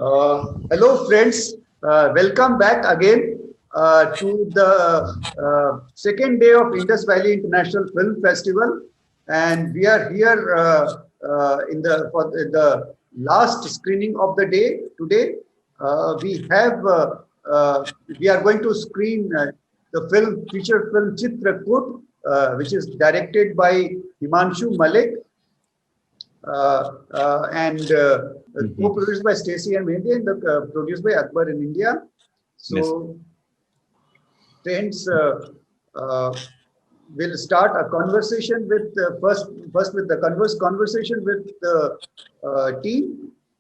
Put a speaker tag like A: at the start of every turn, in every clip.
A: Hello, friends. Welcome back again to the second day of Indus Valley International Film Festival, and we are here in the for the last screening of the day today. We are going to screen the feature film Chitrakoot, which is directed by Himanshu Malik and
B: Mhm.
A: co-produced by Stacey and Mehndi and produced by Akbar in India.
B: Yes.
A: So, friends, uh, we'll start a conversation with first with the conversation with the team,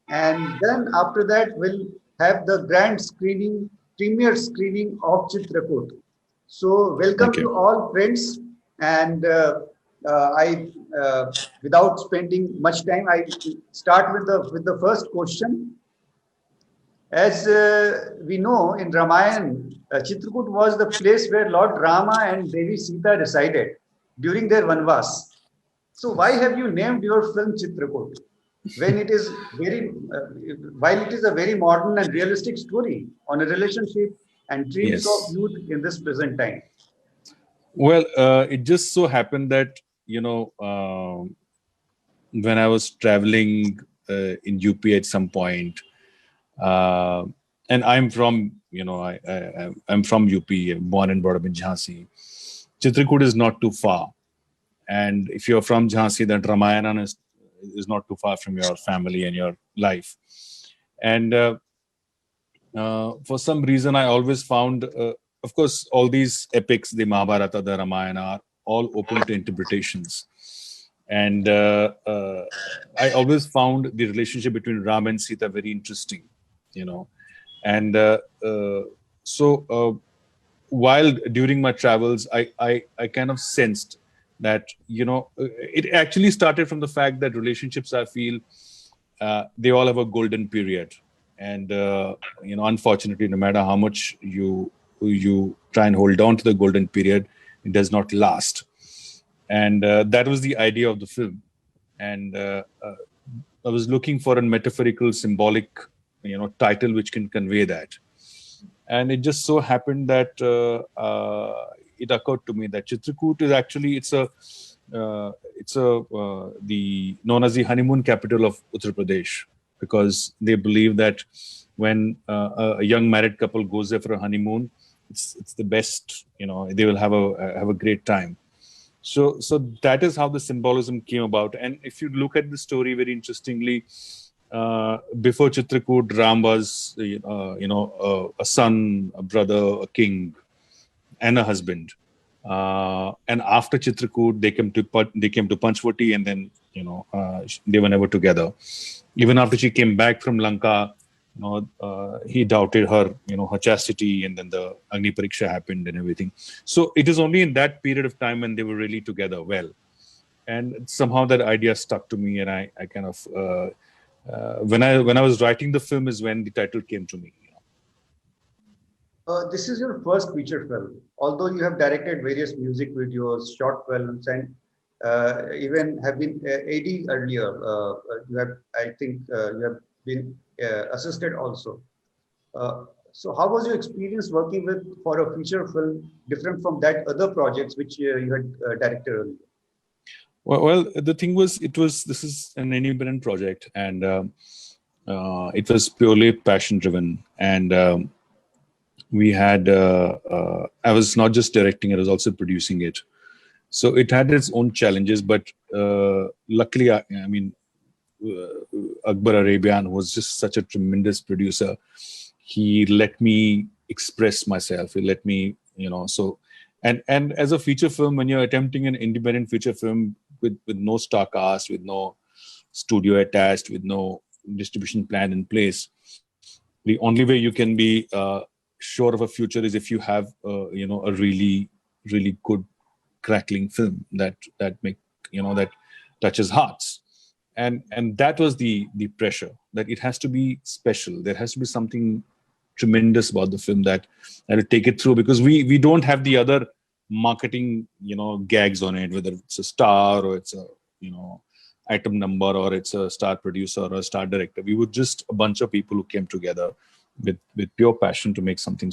A: and then after that we'll have the grand screening, premiere screening of Chitrakoot. So, welcome
B: Thank
A: to
B: you.
A: all friends, and I, without spending much time, I start with the first question. As we know in Ramayana, Chitrakoot was the place where Lord Rama and Devi Sita resided during their Vanvas. So, why have you named your film Chitrakoot when it is while it is a very modern and realistic story on a relationship and dreams of
B: Yes.
A: youth in this present time?
B: Well, it just so happened that, when I was traveling in UP at some point, uh, and I'm from, I'm from UP, born and brought up in Jhansi. Chitrakoot is not too far. And if you're from Jhansi, then Ramayana is not too far from your family and your life. And for some reason, I always found, of course, all these epics, the Mahabharata, the Ramayana, are all open to interpretations. And I always found the relationship between Ram and Sita very interesting, you know. And so while during my travels, I kind of sensed that, it actually started from the fact that relationships, I feel, they all have a golden period, and unfortunately, no matter how much you try and hold on to the golden period, it does not last. And that was the idea of the film. And I was looking for a metaphorical, symbolic, title which can convey that. And it just so happened that it occurred to me that Chitrakoot is actually, the known as the honeymoon capital of Uttar Pradesh, because they believe that when a young married couple goes there for a honeymoon, it's the best. They will have a great time. So that is how the symbolism came about. And if you look at the story very interestingly, before Chitrakoot, Ram was a son, a brother, a king, and a husband. And after Chitrakoot, they came to Panchvati, and then they were never together. Even after she came back from Lanka, he doubted her, her chastity, and then the Agni Pariksha happened and everything. So it is only in that period of time when they were really together well. And somehow that idea stuck to me, and I kind of when I was writing the film is when the title came to me.
A: This is your first feature film, although you have directed various music videos, short films, and even have been AD earlier. I think, you have been assisted also. Uh, so, how was your experience working with for a feature film different from that other projects which you had directed earlier?
B: Well, the thing was, this is an independent project, and it was purely passion driven. And we had, I was not just directing; I was also producing it. So it had its own challenges, but luckily, I mean, Akbar Arabian, who was just such a tremendous producer, he let me express myself. He let me, so, and as a feature film, when you're attempting an independent feature film with no star cast, with no studio attached, with no distribution plan in place, the only way you can be sure of a future is if you have, a really, really good crackling film that touches hearts. And that was the pressure, that it has to be special. There has to be something tremendous about the film that will take it through, because we don't have the other marketing gags on it, whether it's a star or it's a item number or it's a star producer or a star director. We were just a bunch of people who came together with pure passion to make something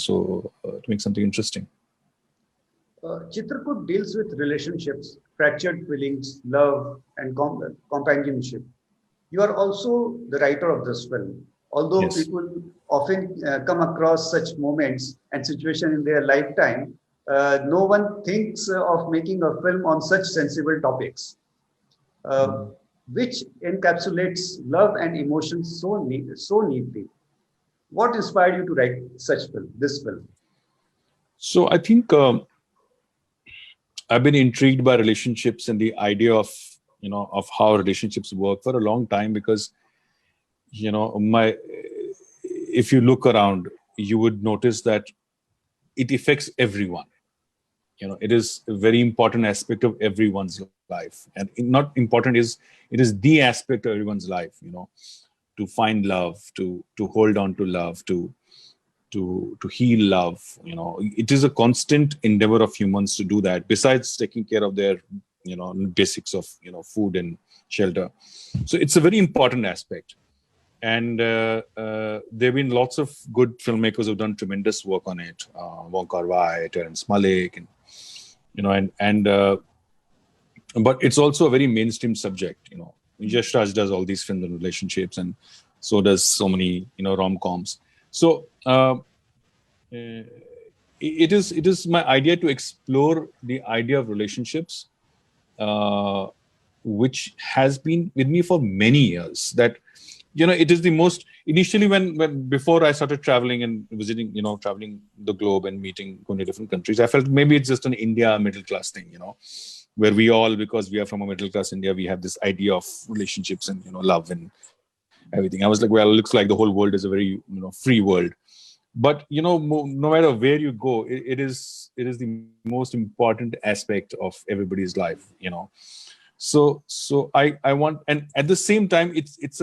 B: interesting.
A: Chitrakoot deals with relationships, fractured feelings, love, and companionship. You are also the writer of this film. Although
B: Yes.
A: people often come across such moments and situations in their lifetime, no one thinks of making a film on such sensible topics, uh, which encapsulates love and emotions so neatly. What inspired you to write this film?
B: So I think I've been intrigued by relationships and the idea of of how relationships work for a long time because my if you look around, you would notice that it affects everyone. It is a very important aspect of everyone's life, and not important is it is the aspect of everyone's life. To find love, to hold on to love, to heal love. It is a constant endeavor of humans to do that, besides taking care of their basics of food and shelter. So it's a very important aspect. And there have been lots of good filmmakers who've done tremendous work on it. Wong Kar-wai, Terrence Malick, and but it's also a very mainstream subject. Yash Raj does all these films on relationships, and so does so many rom-coms. So it is my idea to explore the idea of relationships, which has been with me for many years. That it is the most initially when before I started traveling and visiting, traveling the globe and going to different countries, I felt maybe it's just an India middle class thing, where we all, because we are from a middle class India, we have this idea of relationships and love and everything. I was like, well, it looks like the whole world is a very free world. But no matter where you go, it is the most important aspect of everybody's life. So I want, and at the same time, it's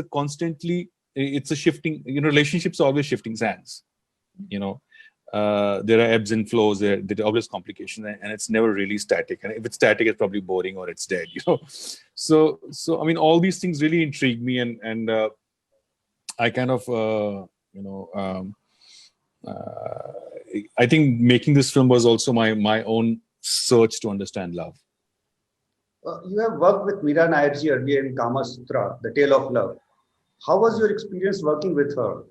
B: a shifting. Relationships are always shifting sands. There are ebbs and flows. There are always complications, and it's never really static. And if it's static, it's probably boring or it's dead. So I mean, all these things really intrigue me, and I kind of I think making this film was also my own search to understand love.
A: You have worked with Meera Nairji earlier in Kama Sutra, The Tale of Love. How was your experience working with her?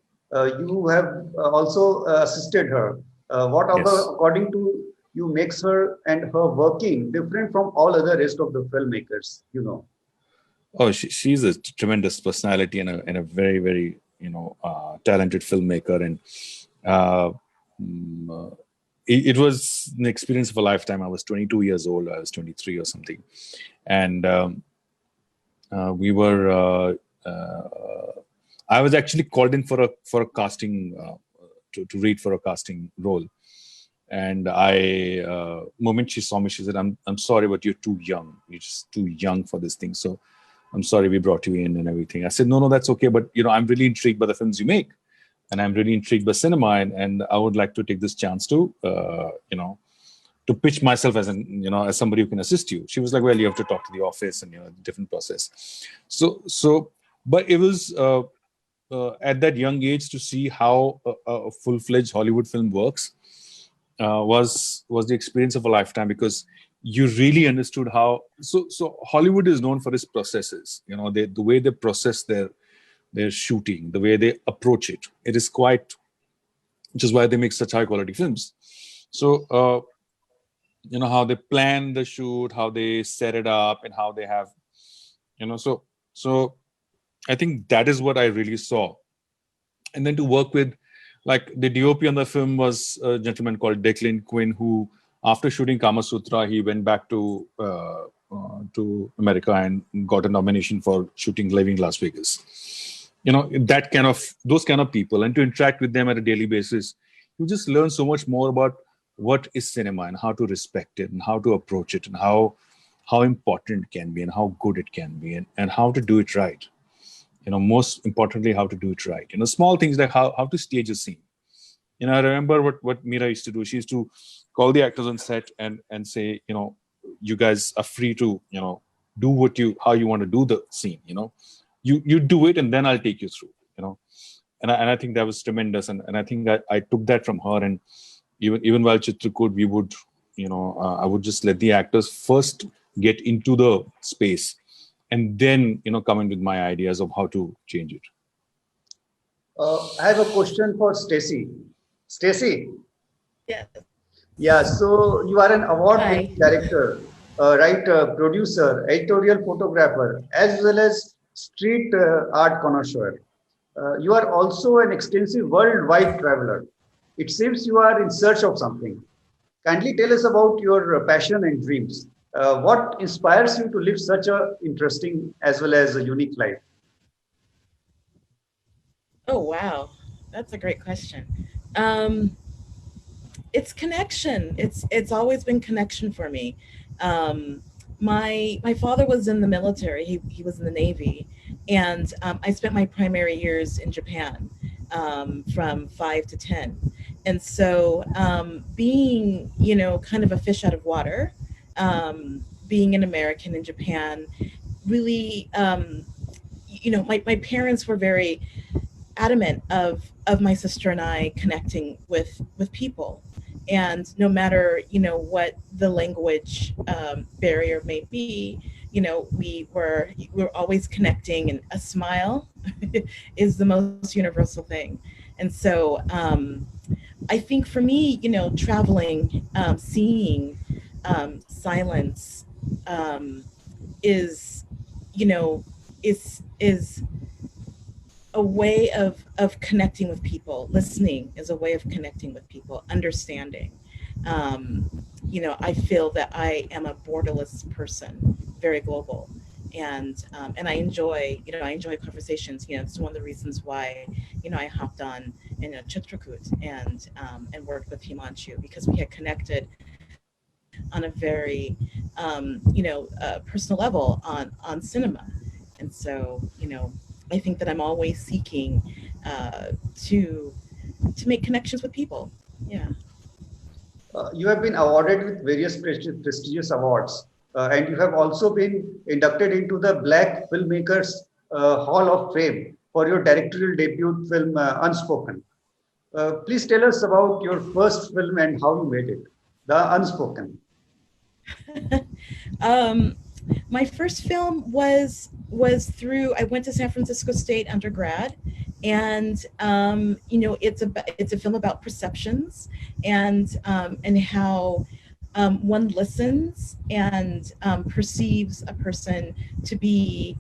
A: You have also assisted her.
B: Yes.
A: According to you, makes her and her working different from all other rest of the filmmakers?
B: Oh, she's a tremendous personality and a very, very talented filmmaker, and uh, it was an experience of a lifetime. I was 22 years old. I was 23 or something, and we were. I was actually called in for a casting to read for a casting role, and moment she saw me, she said, "I'm sorry, but you're too young. You're just too young for this thing. So I'm sorry we brought you in and everything." I said, no, that's okay. But, I'm really intrigued by the films you make, and I'm really intrigued by cinema. And I would like to take this chance to, to pitch myself as somebody who can assist you. She was like, well, you have to talk to the office and, different process. But it was at that young age to see how a full-fledged Hollywood film works was the experience of a lifetime, because you really understood how. So Hollywood is known for its processes. The way they process their shooting, the way they approach it. It is quite, which is why they make such high quality films. So how they plan the shoot, how they set it up, and how they have, so I think that is what I really saw. And then to work with, like, the DOP on the film was a gentleman called Declan Quinn, who, after shooting Kama Sutra, he went back to America and got a nomination for shooting Living Las Vegas. Those kind of people, and to interact with them at a daily basis, you just learn so much more about what is cinema and how to respect it and how to approach it and how important it can be and how good it can be, and how to do it right. Most importantly, how to do it right. Small things like how to stage a scene. I remember what Meera used to do. She used to call the actors on set and say, you guys are free to, do how you want to do the scene. You do it, and then I'll take you through. And I think that was tremendous, and I think I took that from her. And even while Chitrakoot, we would, I would just let the actors first get into the space, and then come in with my ideas of how to change it.
A: I have a question for Stacy. Stacy.
C: Yes.
A: Yeah. So you are an award-winning
C: Hi.
A: director, writer, producer, editorial photographer, as well as street art connoisseur. You are also an extensive worldwide traveler. It seems you are in search of something. Kindly tell us about your passion and dreams. What inspires you to live such a interesting as well as a unique life?
C: Oh, wow. That's a great question. Um, it's connection. It's always been connection for me. Um, my father was in the military. He was in the Navy, and I spent my primary years in Japan, from 5 to 10, and so being kind of a fish out of water, being an American in Japan, really, my parents were very adamant of my sister and I connecting with people, and no matter what the language barrier may be, we were always connecting, and a smile is the most universal thing. And so I think for me, traveling, seeing silence, is you know is a way of connecting with people. Listening is a way of connecting with people, understanding. I feel that I am a borderless person, very global, and I enjoy conversations. It's one of the reasons why I hopped on in a Chitrakoot and worked with Himanshu, because we had connected on a very personal level on cinema. And so I think that I'm always seeking to make connections with people. Yeah.
A: You have been awarded with various prestigious awards, and you have also been inducted into the Black Filmmakers Hall of Fame for your directorial debut film, Unspoken. Please tell us about your first film and how you made it, The Unspoken.
C: My first film was through, I went to San Francisco State undergrad, and it's a film about perceptions, and how one listens and perceives a person to be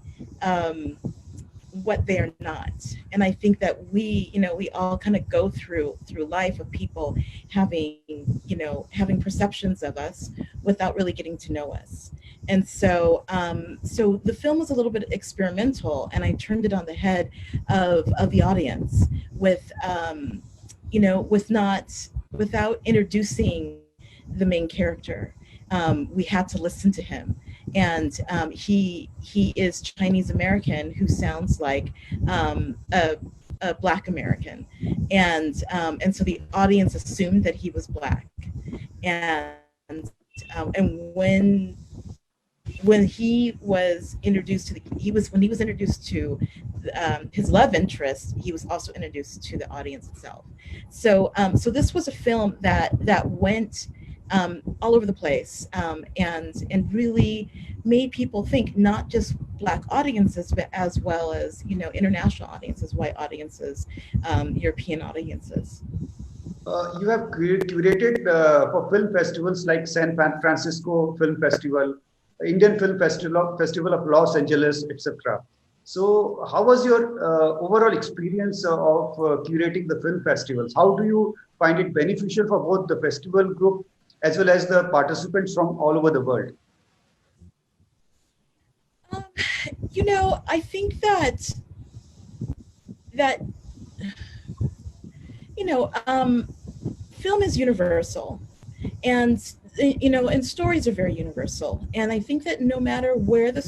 C: what they're not. And I think that we all kind of go through life of people having perceptions of us without really getting to know us. And so so the film was a little bit experimental, and I turned it on the head of the audience with without introducing the main character. We had to listen to him, and he is Chinese American who sounds like a Black American, and so the audience assumed that he was Black, and when he was introduced to when he was introduced to his love interest, he was also introduced to the audience itself. So so this was a film that went all over the place, and really made people think, not just Black audiences, but as well as international audiences, white audiences, European audiences.
A: You have curated for film festivals like San Francisco Film Festival, Indian Film Festival of Los Angeles, etc. So, how was your overall experience of curating the film festivals? How do you find it beneficial for both the festival group as well as the participants from all over the world?
C: I think that film is universal, and and stories are very universal. And I think that no matter where the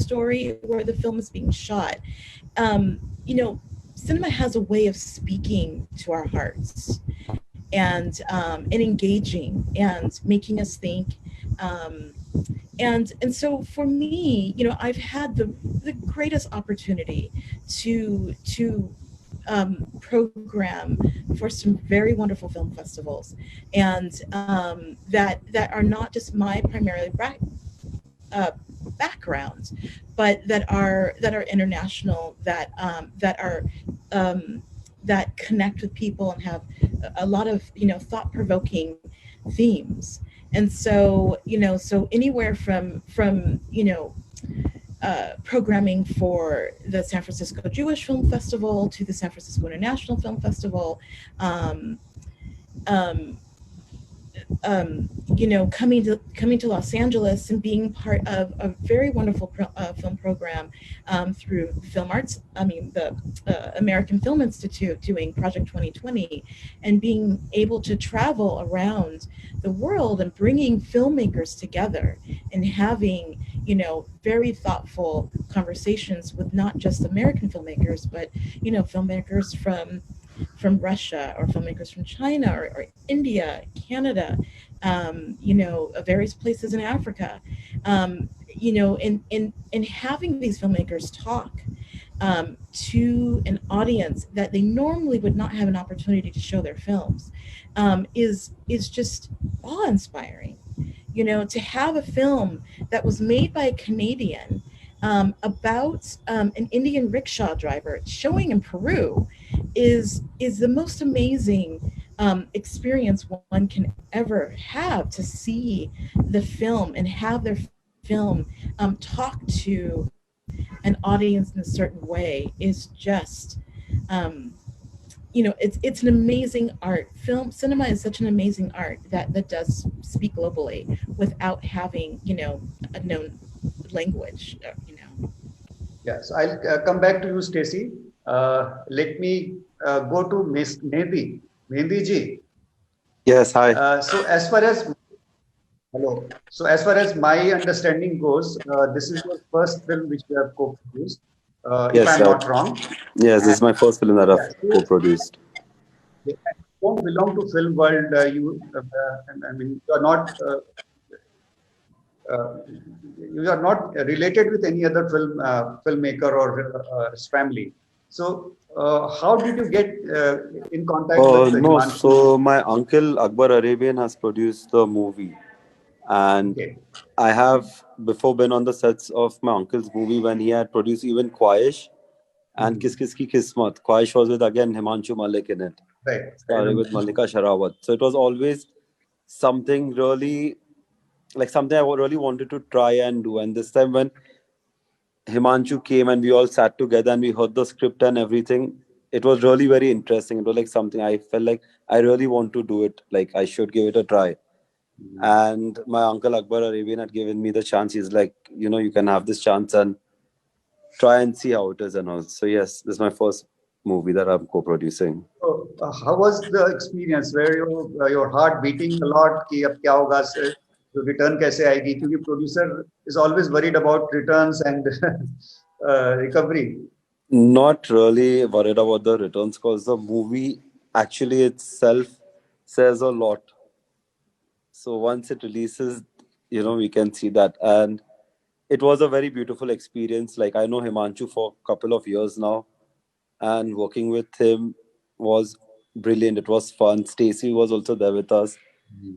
C: film is being shot, cinema has a way of speaking to our hearts, and engaging and making us think, and so for me, I've had the greatest opportunity to program for some very wonderful film festivals, and that are not just my primarily background, but that are international, that connect with people and have a lot of thought-provoking themes. And so so anywhere from programming for the San Francisco Jewish Film Festival to the San Francisco International Film Festival, um, um, coming to Los Angeles and being part of a very wonderful film program through Film Arts. The American Film Institute, doing Project 2020, and being able to travel around the world and bringing filmmakers together and having very thoughtful conversations with not just American filmmakers, but filmmakers from Russia, or filmmakers from China, or India, Canada, various places in Africa, and having these filmmakers talk to an audience that they normally would not have an opportunity to show their films, is just awe-inspiring. To have a film that was made by a Canadian about an Indian rickshaw driver showing in Peru is the most amazing experience one can ever have, to see the film and have their film talk to an audience in a certain way is just it's an amazing art. Cinema is such an amazing art that does speak globally without having a known language.
A: Yes, I'll come back to you, Stacy. Let me go to Miss Mehndi. Mehndi ji.
D: Yes, hi.
A: So as far as my understanding goes, this is your first film which you have co-produced, if I'm not wrong.
D: Yes, this is my first film that I've co-produced.
A: You don't belong to film world. You are not. You are not related with any other filmmaker or his family. So how did you get in contact with
D: No,
A: Himanshu?
D: so my uncle Akbar Arabian has produced the movie, and I have before been on the sets of my uncle's movie when he had produced even Khwahish and Kis Kis Ki Kismat. Khwahish was with again Himanshu Malik in it,
A: Right.
D: with Malika Sharawat. So it was always something really, like something I really wanted to try and do. And this time when Himanshu came and we all sat together and we heard the script and everything, it was really very interesting. It was like something I felt like I really want to do it. Like I should give it a try. And my uncle Akbar Arabian had given me the chance. He's like, you can have this chance and try and see how it is and all. So yes, this is my first movie that I'm co-producing.
A: So, how was the experience? Were your heart beating a lot? कि अब क्या होगा? Return कैसे आएगी? क्योंकि producer is always worried about returns and recovery.
D: Not really worried about the returns because the movie actually itself says a lot. So once it releases, we can see that. And it was a very beautiful experience. Like I know Himanshu for a couple of years now, and working with him was brilliant. It was fun. Stacy was also there with us.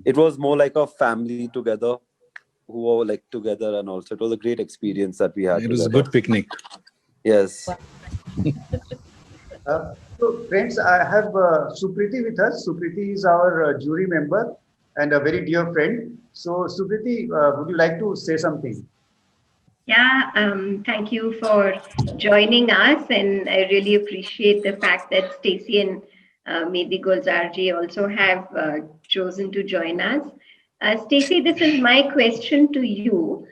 D: It was more like a family together, who were like together, and also it was a great experience that we had.
B: It was a good picnic.
D: Yes.
A: So friends, I have Supriti with us. Supriti is our jury member and a very dear friend. So Supriti, would you like to say something?
E: Yeah, thank you for joining us, and I really appreciate the fact that Stacy and Mehndi Gulzarji also have chosen to join us. Stacy, this is my question to you.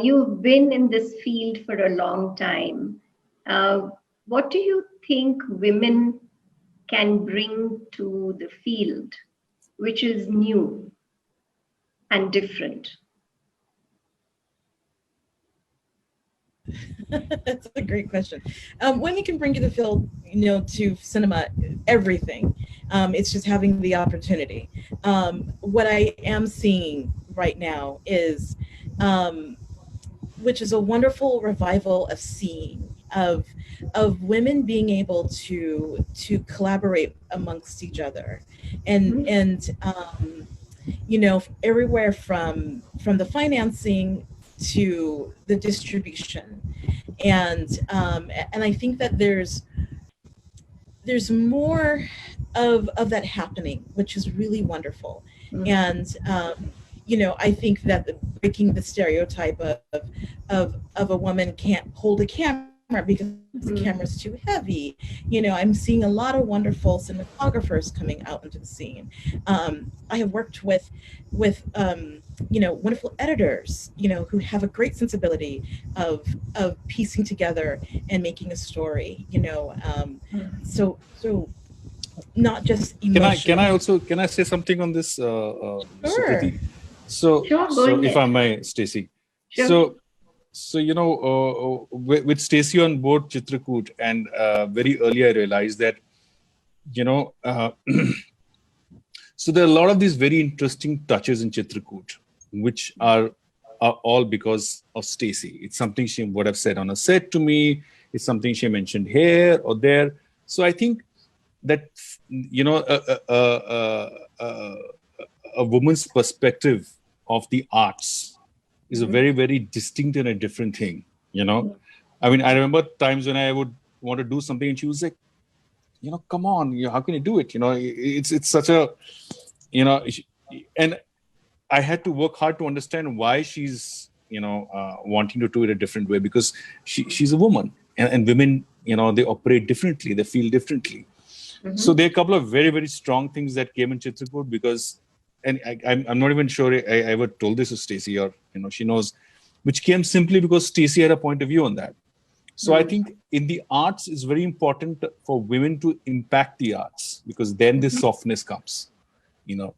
E: You've been in this field for a long time. What do you think women can bring to the field, which is new and different?
C: That's a great question. Women can bring to the field, to cinema, everything. It's just having the opportunity. What I am seeing right now is which is a wonderful revival of seeing, of women being able to collaborate amongst each other, and you know, everywhere from the financing to the distribution, and I think that there's more of that happening, which is really wonderful. And you know, I think that breaking the stereotype of a woman can't hold a camera because the camera's too heavy. You know, I'm seeing a lot of wonderful cinematographers coming out into the scene. I have worked with you know, wonderful editors, you know, who have a great sensibility of piecing together and making a story. You know, so not just emotional.
B: Can I say something on this,
C: Sure.
B: Sukriti? So if I may, Stacey.
E: Sure.
B: So you know, with Stacey on board Chitrakoot, and very early I realized that, you know, so there are a lot of these very interesting touches in Chitrakoot, which are all because of Stacey. It's something she would have said on a set to me. It's something she mentioned here or there. So I think that, you know, a woman's perspective of the arts is a very, very distinct and a different thing, you know. I mean, I remember times when I would want to do something and she was like, you know, come on, you know, how can you do it? You know, it's such a, you know, and I had to work hard to understand why she's, you know, wanting to do it a different way, because she's a woman, and women, you know, they operate differently, they feel differently. So there are a couple of very, very strong things that came in Chitrakoot, because, and I'm not even sure I ever told this to Stacey, or, you know, she knows, which came simply because Stacey had a point of view on that. So I think in the arts, it's very important for women to impact the arts, because then this softness comes, you know.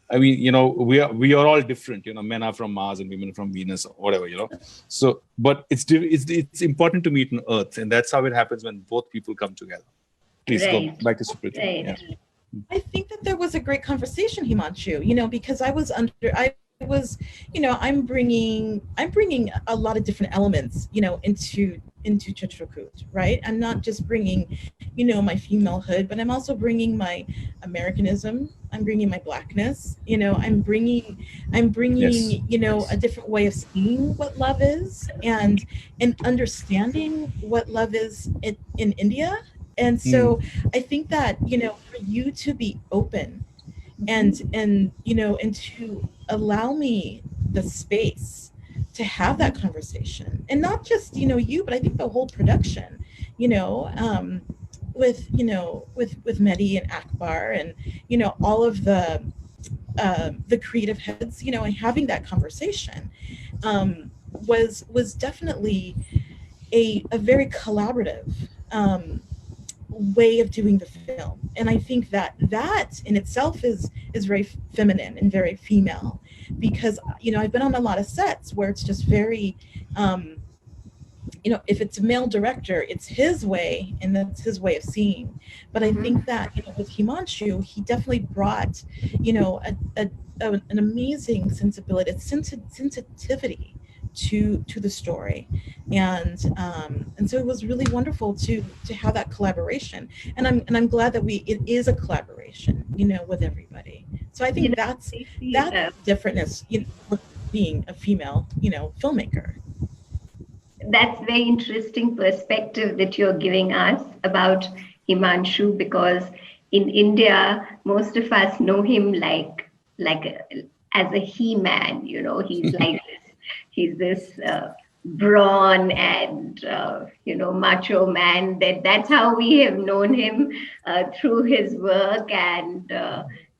B: I mean, you know, we are all different, you know, men are from Mars and women from Venus or whatever, you know. So, but it's important to meet on Earth, and that's how it happens when both people come together. Please go back to Sukriti.
E: Right.
B: Yeah.
C: I think that there was a great conversation, Himanshu, you know, because I was, you know, I'm bringing a lot of different elements, you know, into Chitrakoot, right? I'm not just bringing, you know, my femalehood, but I'm also bringing my Americanism. I'm bringing my Blackness, you know, I'm bringing,
B: Yes.
C: you know, a different way of seeing what love is, and understanding what love is in India. And so I think that, you know, for you to be open and you know, and to allow me the space to have that conversation, and not just, you know, you, but I think the whole production, you know, with, you know, with Mehdi and Akbar, and, you know, all of the creative heads, you know, and having that conversation was definitely a very collaborative way of doing the film. And I think that in itself is very feminine and very female, because, you know, I've been on a lot of sets where it's just very you know, if it's a male director, it's his way, and that's his way of seeing. But I think that, you know, with Himanshu, he definitely brought, you know, an amazing sensibility, sensitivity to the story, and so it was really wonderful to have that collaboration, and I'm glad that it is a collaboration, you know, with everybody. So I think, you know, that's differentness, you know, with being a female, you know, filmmaker.
E: That's very interesting perspective that you're giving us about Himanshu, because in India, most of us know him as a he-man, you know, he's like he's this brawn and you know, macho man. That's how we have known him through his work, and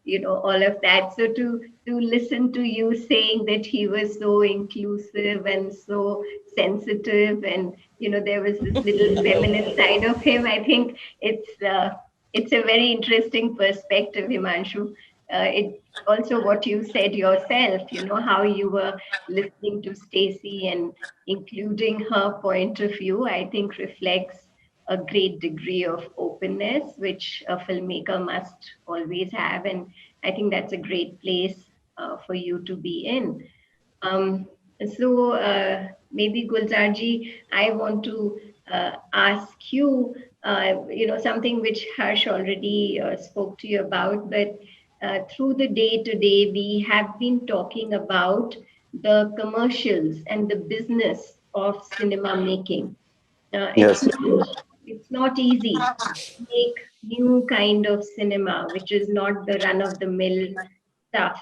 E: you know, all of that. So to listen to you saying that he was so inclusive and so sensitive, and you know, there was this little feminine side of him, I think it's a very interesting perspective, Himanshu. It also what you said yourself, you know, how you were listening to Stacey and including her point of view, I think reflects a great degree of openness, which a filmmaker must always have. And I think that's a great place for you to be in. So maybe Gulzarji, I want to ask you, something which Harsh already spoke to you about, but through the day to day, we have been talking about the commercials and the business of cinema making.
D: Yes.
E: It's not easy to make new kind of cinema, which is not the run of the mill stuff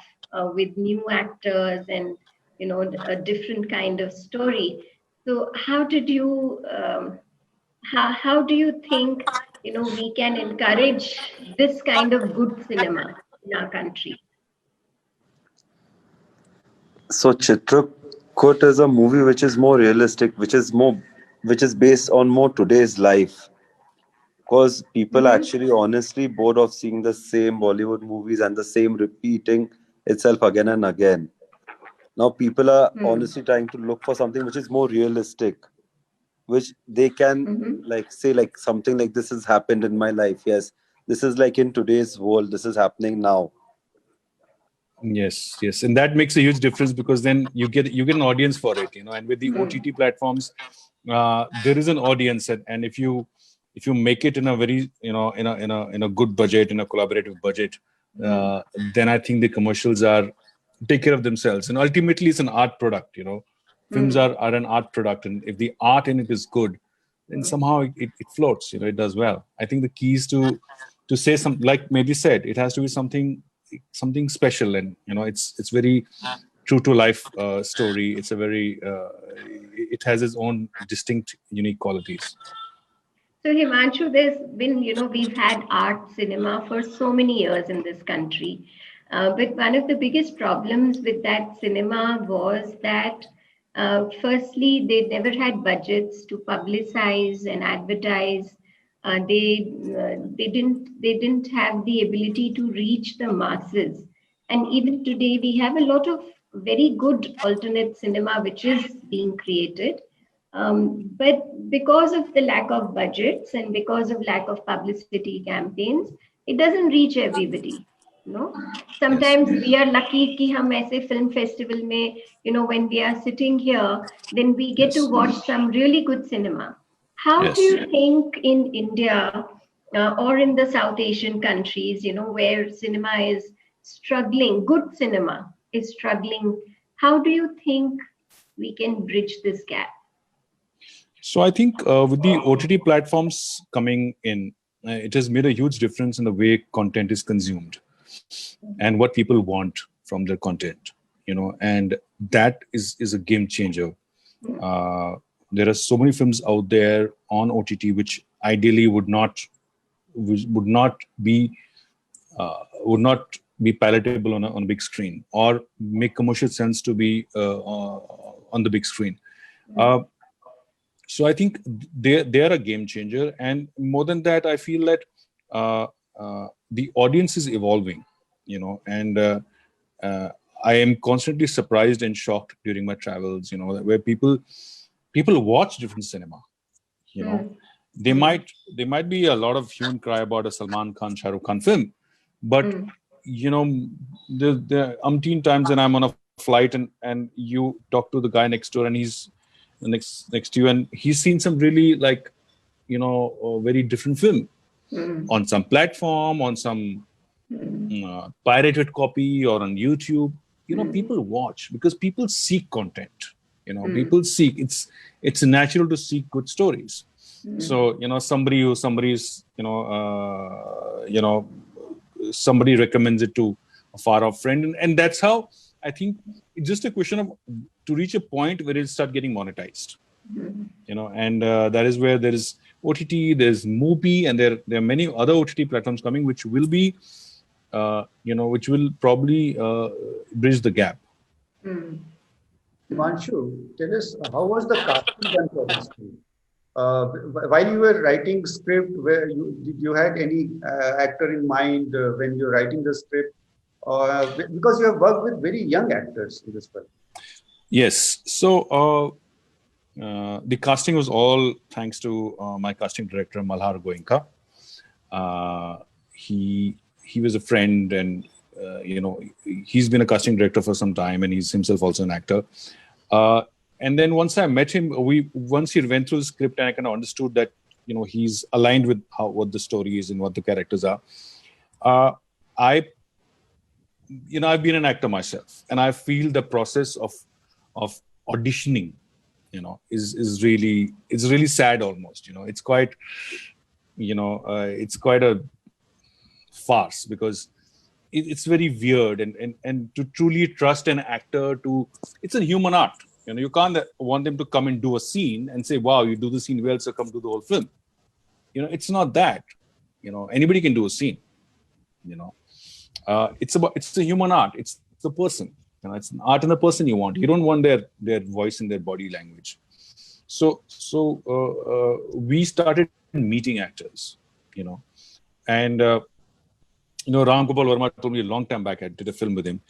E: with new actors and a different kind of story. So how did you how do you think we can encourage this kind of good cinema in our country?
D: So Chitrakoot is a movie which is more realistic, which is based on more today's life. Because people
E: Mm-hmm.
D: actually honestly bored of seeing the same Bollywood movies and the same repeating itself again and again. Now people are
E: Hmm.
D: honestly trying to look for something which is more realistic, which they can
E: Mm-hmm.
D: like say like something like this has happened in my life. Yes, this is like in today's world. This is happening now.
B: Yes, yes, and that makes a huge difference because then you get an audience for it, And with the
E: Hmm.
B: OTT platforms, there is an audience, and if you make it in a very in a good budget, in a collaborative budget,
E: Hmm.
B: then I think the commercials are take care of themselves, and ultimately it's an art product. Films
E: Hmm.
B: are an art product, and if the art in it is good, then
E: Hmm.
B: somehow it floats. It does well. I think the key is to say some, like maybe said, it has to be something special, and it's very true to life story. It's a very it has its own distinct unique qualities.
E: So Himanshu, there's been, we've had art cinema for so many years in this country. But one of the biggest problems with that cinema was that, firstly, they never had budgets to publicize and advertise. They didn't have the ability to reach the masses. And even today, we have a lot of very good alternate cinema which is being created. But because of the lack of budgets and because of lack of publicity campaigns, it doesn't reach everybody.
B: Yes.
E: Sometimes we are lucky कि हम ऐसे film festival में, when we are sitting here, then we get to
B: Yes.
E: watch some really good cinema. How do
B: Yes.
E: you think in India or in the South Asian countries, where cinema is struggling, good cinema is struggling, how do you think we can bridge this gap?
B: So I think with the OTT platforms coming in, it has made a huge difference in the way content is consumed and what people want from their content. And that is a game changer. There are so many films out there on OTT which ideally would not be palatable on a big screen or make commercial sense to be on the big screen. Uh, so I think they are a game changer, and more than that, I feel that the audience is evolving, and I am constantly surprised and shocked during my travels, where people watch different cinema. you know
E: Mm,
B: they might be a lot of hue and cry about a Salman Khan, Shah Rukh Khan film, but
E: mm,
B: the umpteen times when I'm on a flight and you talk to the guy next door, and he's next to you, and he's seen some really like a very different film
E: mm,
B: on some platform, on some
E: mm,
B: pirated copy or on YouTube.
E: mm,
B: People watch because people seek content.
E: mm,
B: People seek, it's natural to seek good stories.
E: mm,
B: So somebody recommends it to a far off friend, and that's how I think it's just a question of to reach a point where it'll start getting monetized.
E: mm.
B: And that is where there is OTT, there's Mubi, and there are many other OTT platforms coming, which will be which will probably bridge the gap.
E: Mm.
A: Himanshu, tell us how was the casting done for this film? While you were writing script, did you had any actor in mind when you're writing the script? Because you have worked with very young actors in this film.
B: Yes. So the casting was all thanks to my casting director Malhar Goenka. He was a friend, and he's been a casting director for some time, and he's himself also an actor. And then once I met him, once he went through the script and I kind of understood that, you know, he's aligned with what the story is and what the characters are. I've been an actor myself, and I feel the process of auditioning, you know, is really sad almost. You know, it's quite, it's quite a farce, because it's very weird, and to truly trust an actor it's a human art. You know, you can't want them to come and do a scene and say, wow, you do the scene well, so come do the whole film. You know, it's not that. You know, anybody can do a scene. You know, it's a human art. It's the person. You know, it's an art in the person you want. You don't want their voice and their body language. So we started meeting actors. You know, and Ram Gopal Verma told me a long time back. I did a film with him.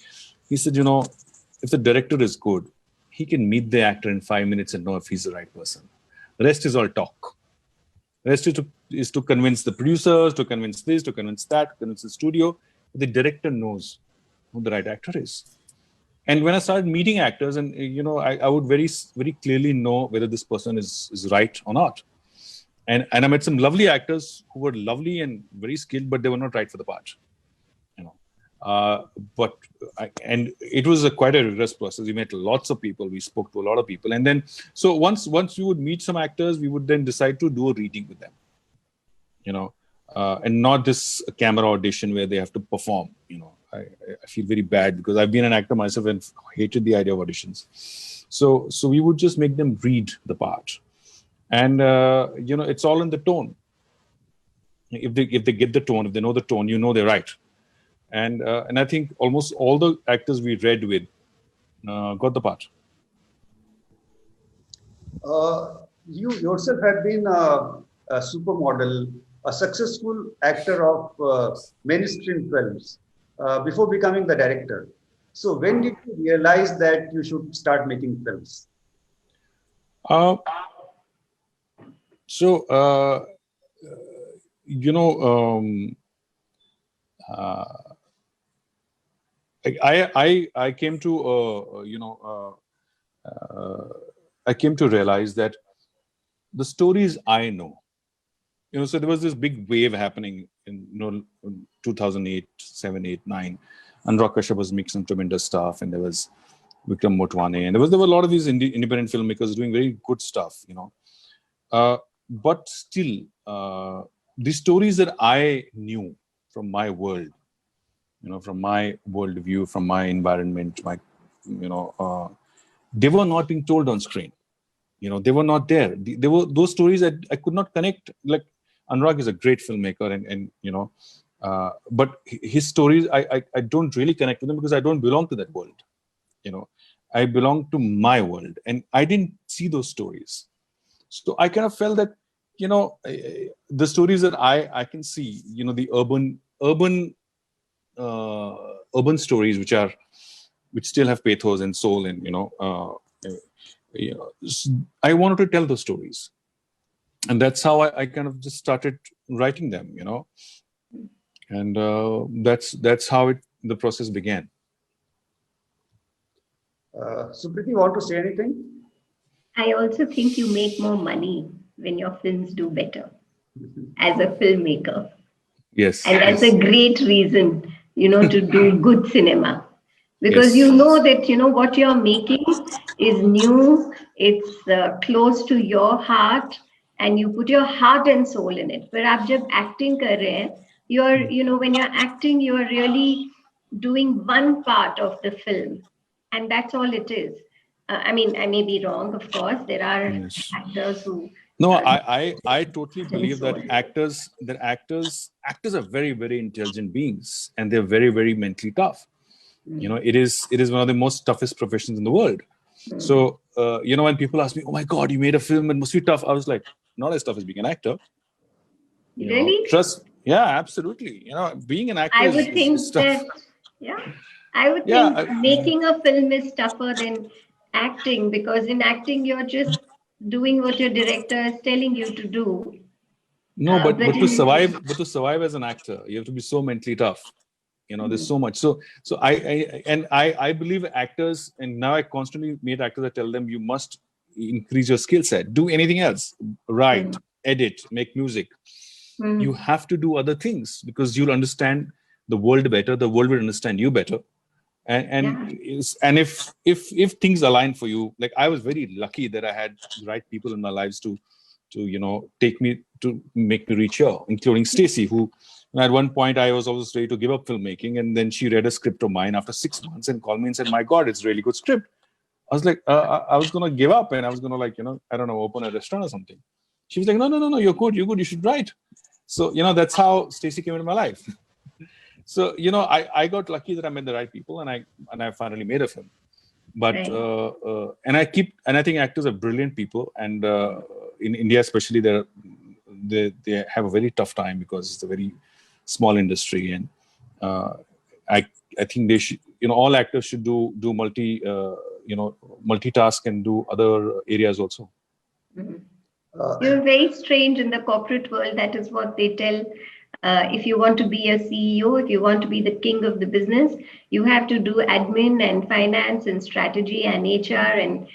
B: He said, you know, if the director is good, he can meet the actor in 5 minutes and know if he's the right person. The rest is all talk. The rest is to convince the producers, to convince this, to convince that, to convince the studio. The director knows who the right actor is. And when I started meeting actors, and you know, I would very, very clearly know whether this person is right or not. And I met some lovely actors who were lovely and very skilled, but they were not right for the part. And it was quite a rigorous process. We met lots of people. We spoke to a lot of people, and then so once we would meet some actors, we would then decide to do a reading with them. You know, and not this camera audition where they have to perform. You know, I feel very bad because I've been an actor myself and hated the idea of auditions. So we would just make them read the part, and you know, it's all in the tone. If they get the tone, if they know the tone, you know they're right. And I think almost all the actors we read with got the part.
A: You yourself have been a supermodel, a successful actor of mainstream films before becoming the director. So when did you realize that you should start making films?
B: You know, I came to I came to realize that the stories I know, you know, so there was this big wave happening in 2008, 7, 8, 9. Anurag Kashyap was making some tremendous stuff, and there was Vikram Motwane, and there were a lot of these independent filmmakers doing very good stuff, you know. But still, the stories that I knew from my world, you know, from my worldview, from my environment, they were not being told on screen. You know, they were not there. They were those stories that I could not connect. Like Anurag is a great filmmaker, and you know, but his stories I don't really connect with them because I don't belong to that world. You know, I belong to my world, and I didn't see those stories. So I kind of felt that, you know, the stories that I can see, you know, the urban stories which still have pathos and soul, and you know, I wanted to tell those stories, and that's how I kind of just started writing them, you know, and that's how the process began.
A: Supriti, want to say anything?
E: I also think you make more money when your films do better as a filmmaker.
B: Yes.
E: And that's a great reason, you know, to do good cinema. Because
B: Yes.
E: you know that, you know, what you're making is new, it's close to your heart, and you put your heart and soul in it. But आप जब acting कर रहे हैं, you're, you know, when you're acting, you're really doing one part of the film, and that's all it is. I mean, I may be wrong, of course. There are actors who.
B: No, I totally believe that actors are very, very intelligent beings, and they're very, very mentally tough. You know, it is one of the most toughest professions in the world. So, you know, when people ask me, "Oh my God, you made a film, it must be tough," I was like, "Not as tough as being an actor." You
E: really?
B: know, trust? Yeah, absolutely. You know, being an actor.
E: I would think
B: is tough.
E: that. Yeah, I would think making a film is tougher than acting, because in acting you're just doing what your director is telling you to do.
B: No, but to survive as an actor, you have to be so mentally tough. There's so much. So I believe actors, and now I constantly meet actors. I tell them, you must increase your skill set. Do anything else. Write, edit, make music. You have to do other things because you'll understand the world better. The world will understand you better. And if things align for you, like I was very lucky that I had the right people in my lives to take me to make me reach here, including Stacey, who at one point I was always ready to give up filmmaking, and then she read a script of mine after 6 months and called me and said, "My God, it's a really good script." I was like, I was gonna give up and I was gonna I don't know, open a restaurant or something. She was like, no, you're good, you should write. So that's how Stacey came into my life. So I got lucky that I met the right people, and I finally made a film. But and I think actors are brilliant people, and in India especially, they have a very tough time because it's a very small industry, and I think they should, all actors should do multitask and do other areas also.
E: You're very strange in the corporate world. That is what they tell. If you want to be a CEO, if you want to be the king of the business, you have to do admin and finance and strategy and HR and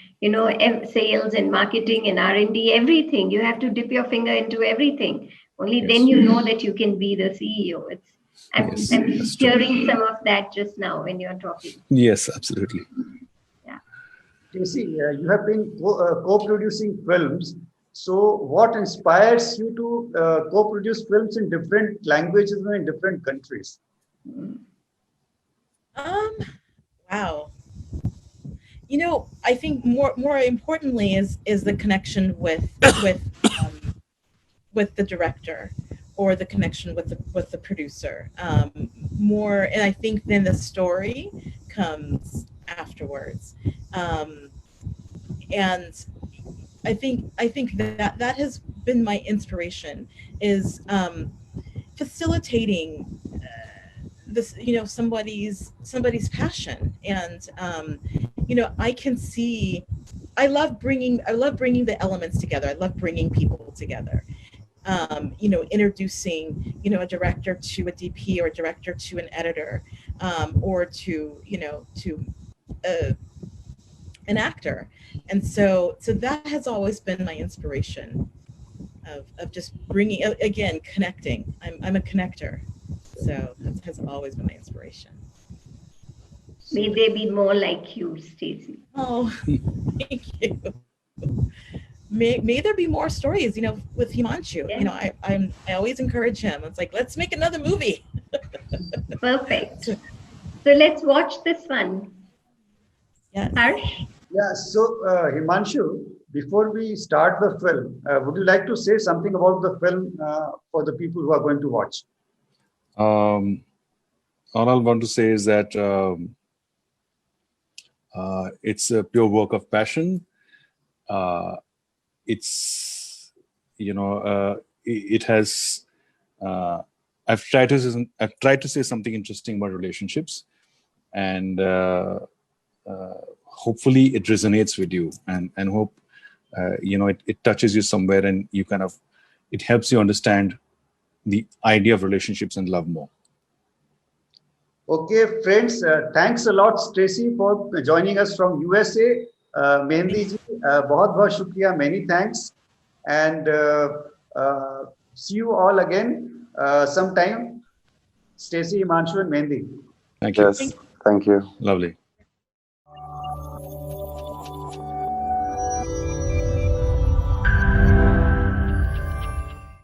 E: sales and marketing and R&D, everything. You have to dip your finger into everything. Only then you know that you can be the CEO. I'm hearing some of that just now when you're talking.
B: Yes, absolutely.
E: Yeah.
A: Stacey, you have been co-producing films. So what inspires you to co-produce films in different languages and in different countries?
C: Wow. I think more importantly is the connection with the director, or the connection with the producer. More, and I think then the story comes afterwards. And I think that has been my inspiration, is facilitating this, somebody's passion. And I can see, I love bringing the elements together. I love bringing people together. Introducing a director to a DP, or a director to an editor, or to an actor. And so that has always been my inspiration of just bringing, again, connecting. I'm a connector. So that has always been my inspiration.
E: May they be more like you, Stacey.
C: Oh, thank you. May there be more stories, with Himanshu.
E: Yeah.
C: I always encourage him. It's like, let's make another movie.
E: Perfect. So let's watch this one.
C: Yes.
E: Harsh?
A: Yeah, so Himanshu, before we start the film, would you like to say something about the film for the people who are going to watch?
B: All I want to say is that it's a pure work of passion. It's it has. I've tried to say something interesting about relationships, and hopefully it resonates with you, and hope it touches you somewhere, and you it helps you understand the idea of relationships and love more.
A: Okay, friends, thanks a lot, Stacey, for joining us from USA. Mehndi ji, बहुत shukriya, many thanks, and see you all again sometime. Stacey, Himanshu, and Mehndi.
B: Thank you.
D: Yes, thank you.
B: Lovely.